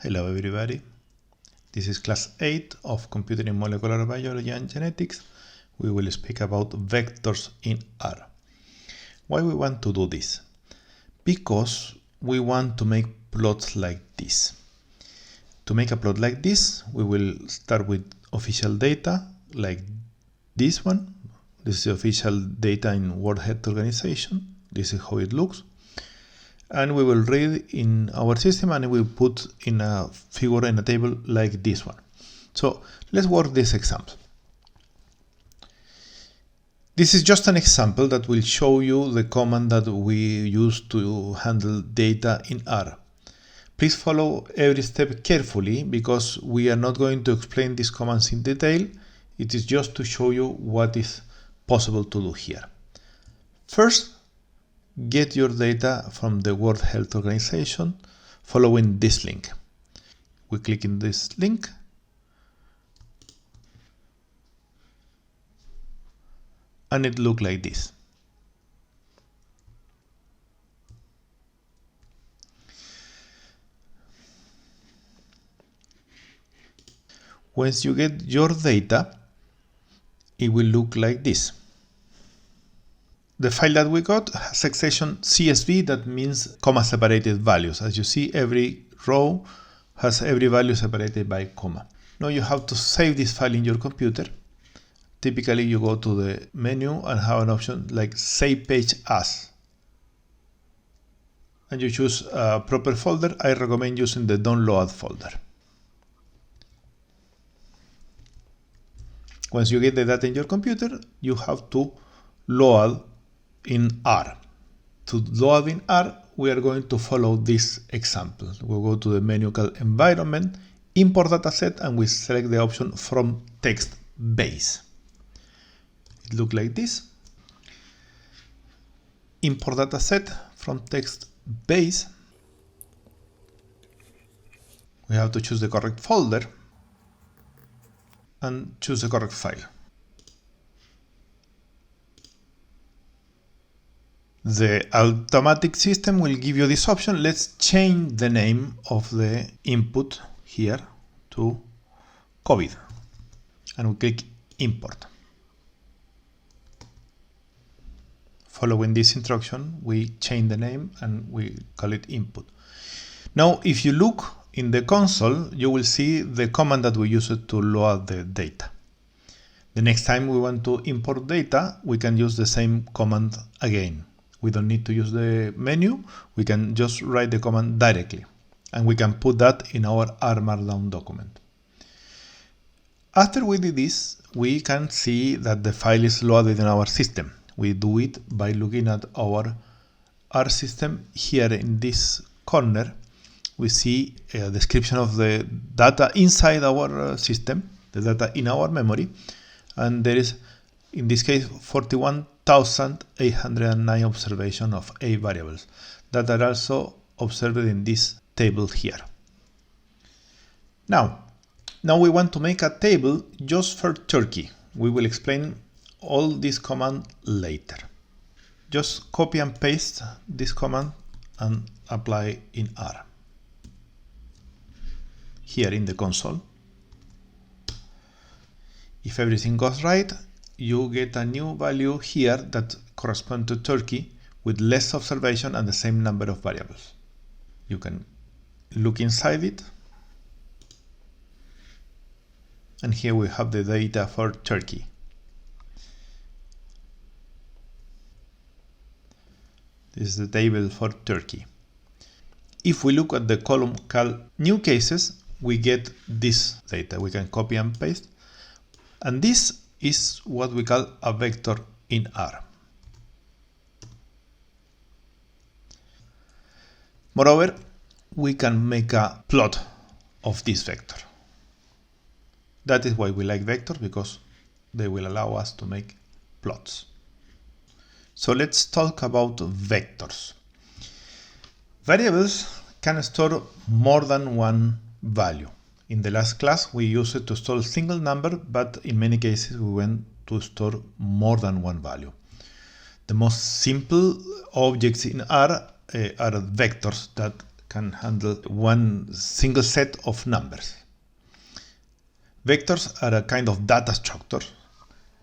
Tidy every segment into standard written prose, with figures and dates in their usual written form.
Hello everybody, this is class 8 of Computing in Molecular Biology and Genetics. We will speak about vectors in R. Why we want to do this? Because we want to make plots like this. To make a plot like this, we will start with official data like this one. This is the official data in World Health Organization. This is how it looks. And we will read in our system and we will put in a figure in a table like this one. So let's work this example. This is just an example that will show you the command that we use to handle data in R. Please follow every step carefully because we are not going to explain these commands in detail. It is just to show you what is possible to do here. First, get your data from the World Health Organization following this link. We click in this link and it looks like this. Once you get your data, it will look like this. The file that we got has extension CSV, that means comma separated values. As you see, every row has every value separated by comma. Now you have to save this file in your computer. Typically you go to the menu and have an option like Save Page As. And you choose a proper folder. I recommend using the download folder. Once you get the data in your computer, you have to load in R. To load in R, we are going to follow this example. We'll go to the menu called Environment, Import Dataset, and we select the option From Text Base. It looks like this. Import Dataset from Text Base. We have to choose the correct folder and choose the correct file. The automatic system will give you this option. Let's change the name of the input here to COVID. And we click Import. Following this instruction, we change the name and we call it input. Now, if you look in the console, you will see the command that we used to load the data. The next time we want to import data, we can use the same command again. We don't need to use the menu. We can just write the command directly. And we can put that in our R Markdown document. After we did this, we can see that the file is loaded in our system. We do it by looking at our R system. Here in this corner, we see a description of the data inside our system, the data in our memory. And there is, in this case, 41,809 observations of 8 variables that are also observed in this table here. Now we want to make a table just for Turkey. We will explain all this command later. Just copy and paste this command and apply in R. Here in the console. If everything goes right, you get a new value here that corresponds to Turkey with less observation and the same number of variables. You can look inside it. And here we have the data for Turkey. This is the table for Turkey. If we look at the column called New Cases, we get this data. We can copy and paste. And this is what we call a vector in R. Moreover, we can make a plot of this vector. That is why we like vectors, because they will allow us to make plots. So let's talk about vectors. Variables can store more than one value. In the last class, we used it to store a single number, but in many cases, we went to store more than one value. The most simple objects in R are vectors that can handle one single set of numbers. Vectors are a kind of data structure,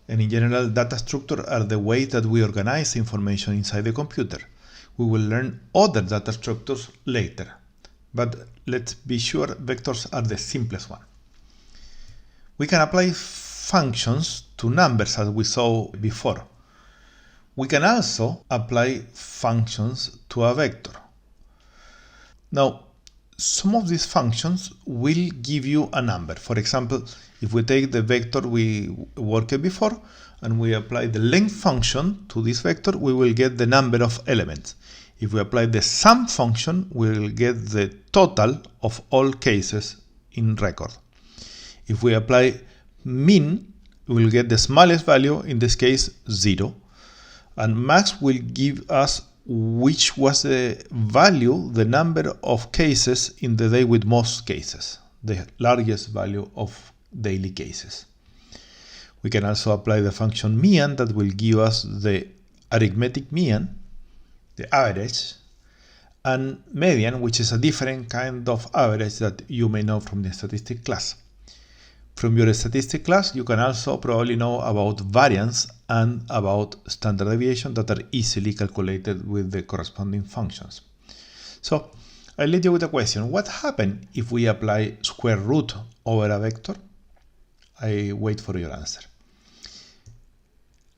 and in general, data structures are the way that we organize information inside the computer. We will learn other data structures later, but let's be sure vectors are the simplest one. We can apply functions to numbers as we saw before. We can also apply functions to a vector. Now, some of these functions will give you a number. For example, if we take the vector we worked before and we apply the length function to this vector, we will get the number of elements. If we apply the sum function, we will get the total of all cases in record. If we apply min, we will get the smallest value, in this case 0. And max will give us which was the value, the number of cases in the day with most cases, the largest value of daily cases. We can also apply the function mean that will give us the arithmetic mean, the average, and median, which is a different kind of average that you may know from the statistics class. From your statistics class, you can also probably know about variance and about standard deviation that are easily calculated with the corresponding functions. So I'll leave you with a question. What happens if we apply square root over a vector? I wait for your answer.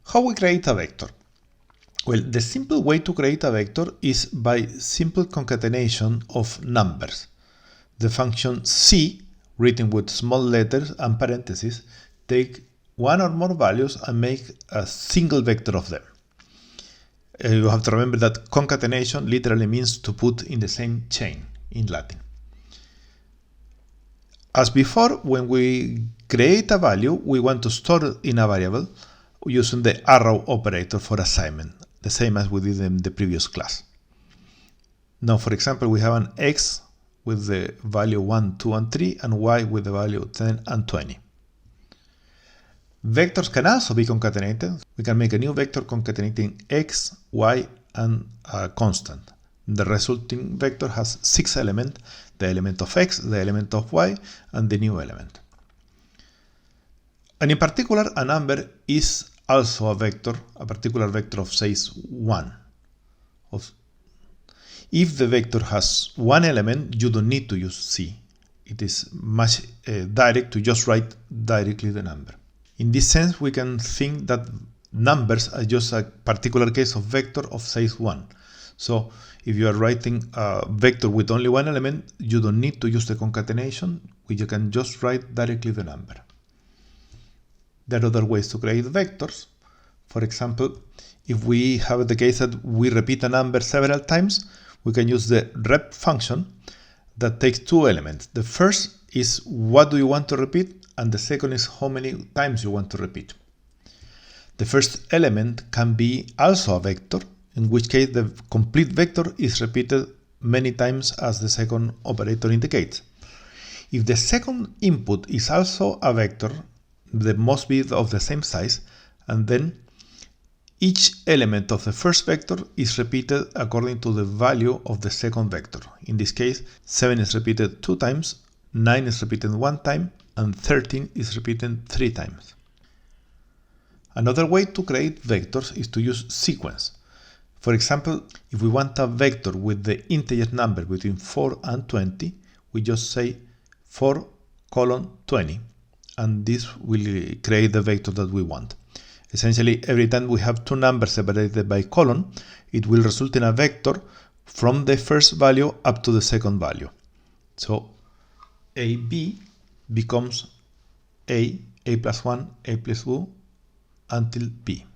How we create a vector? Well, the simple way to create a vector is by simple concatenation of numbers. The function c, written with small letters and parentheses, take one or more values and make a single vector of them. You have to remember that concatenation literally means to put in the same chain in Latin. As before, when we create a value, we want to store it in a variable using the arrow operator for assignment, the same as we did in the previous class. Now, for example, we have an x with the value 1, 2, and 3, and y with the value 10 and 20. Vectors can also be concatenated. We can make a new vector concatenating x, y, and a constant. The resulting vector has 6 elements, the element of x, the element of y, and the new element. And in particular, a number is also a vector, a particular vector of size 1. If the vector has one element, you don't need to use c. It is much direct to just write directly the number. In this sense, we can think that numbers are just a particular case of vector of size 1. So if you are writing a vector with only one element, you don't need to use the concatenation, you can just write directly the number. There are other ways to create vectors. For example, if we have the case that we repeat a number several times, we can use the rep function that takes 2 elements. The first is what do you want to repeat, and the second is how many times you want to repeat. The first element can be also a vector, in which case the complete vector is repeated many times as the second operator indicates. If the second input is also a vector, they must be of the same size, and then each element of the first vector is repeated according to the value of the second vector. In this case, 7 is repeated 2 times, 9 is repeated 1 time, and 13 is repeated 3 times. Another way to create vectors is to use sequence. For example, if we want a vector with the integer number between 4 and 20, we just say 4 colon 20, and this will create the vector that we want. Essentially, every time we have two numbers separated by colon, it will result in a vector from the first value up to the second value. So AB becomes A plus 1, A plus 2, until B.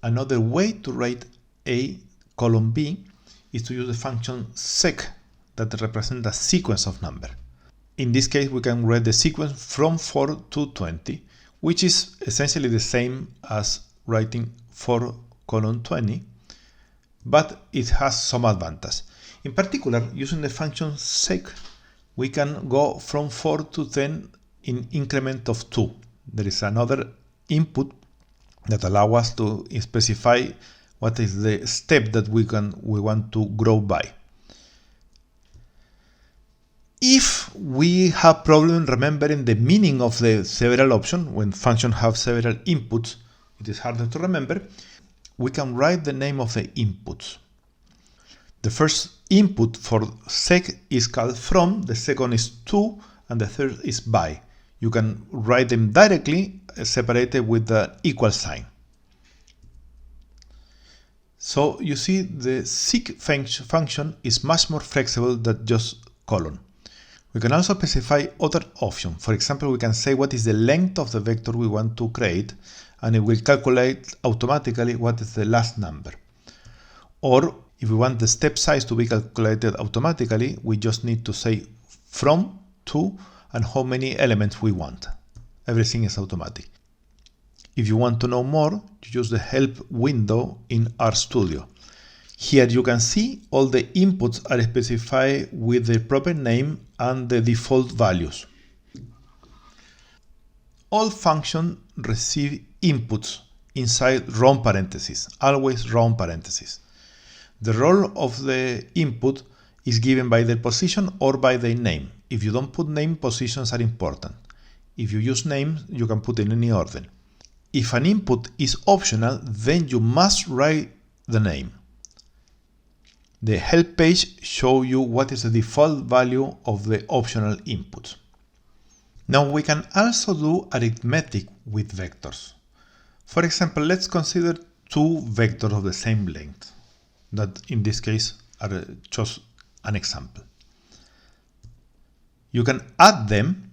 Another way to write A colon B is to use the function sec that represents a sequence of numbers. In this case, we can write the sequence from 4 to 20, which is essentially the same as writing 4 colon 20, but it has some advantage. In particular, using the function sec, we can go from 4 to 10 in increment of 2. There is another input that allows us to specify what is the step that we want to grow by. we have problem remembering the meaning of the several options. When functions have several inputs, it is harder to remember. We can write the name of the inputs. The first input for sec is called from, the second is to, and the third is by. You can write them directly, separated with the equal sign. So you see the seek function is much more flexible than just colon. We can also specify other options. For example, we can say what is the length of the vector we want to create, and it will calculate automatically what is the last number. Or if we want the step size to be calculated automatically, we just need to say from, to, and how many elements we want. Everything is automatic. If you want to know more, you use the help window in RStudio. Here you can see all the inputs are specified with the proper name and the default values. All functions receive inputs inside round parentheses, always round parentheses. The role of the input is given by their position or by their name. If you don't put name, positions are important. If you use names, you can put in any order. If an input is optional, then you must write the name. The help page shows you what is the default value of the optional inputs. Now we can also do arithmetic with vectors. For example, let's consider two vectors of the same length, that in this case are just an example. You can add them,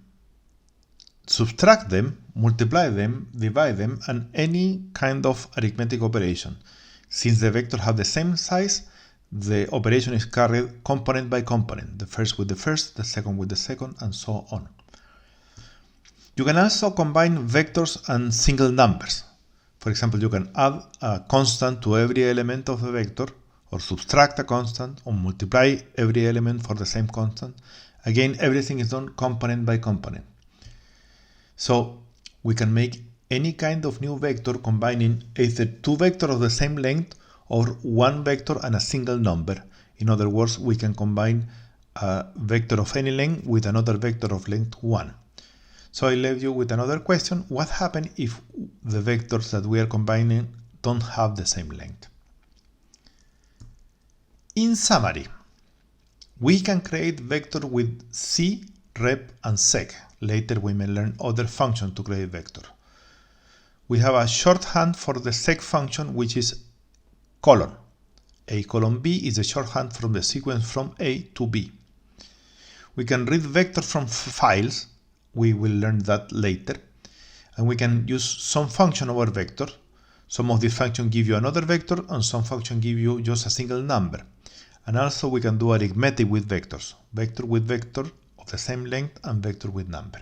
subtract them, multiply them, divide them, and any kind of arithmetic operation. Since the vectors have the same size, the operation is carried component by component, the first with the first, the second with the second, and so on. You can also combine vectors and single numbers. For example, you can add a constant to every element of the vector, or subtract a constant, or multiply every element for the same constant. Again, everything is done component by component. So we can make any kind of new vector combining either two vectors of the same length or one vector and a single number. In other words, we can combine a vector of any length with another vector of length 1. So I leave you with another question. What happens if the vectors that we are combining don't have the same length? In summary, we can create vector with C, rep, and sec. Later we may learn other functions to create vector. We have a shorthand for the sec function, which is colon. A colon B is the shorthand from the sequence from A to B. We can read vectors from files. We will learn that later. And we can use some function over vector. Some of these functions give you another vector, and some functions give you just a single number. And also we can do arithmetic with vectors. Vector with vector of the same length and vector with number.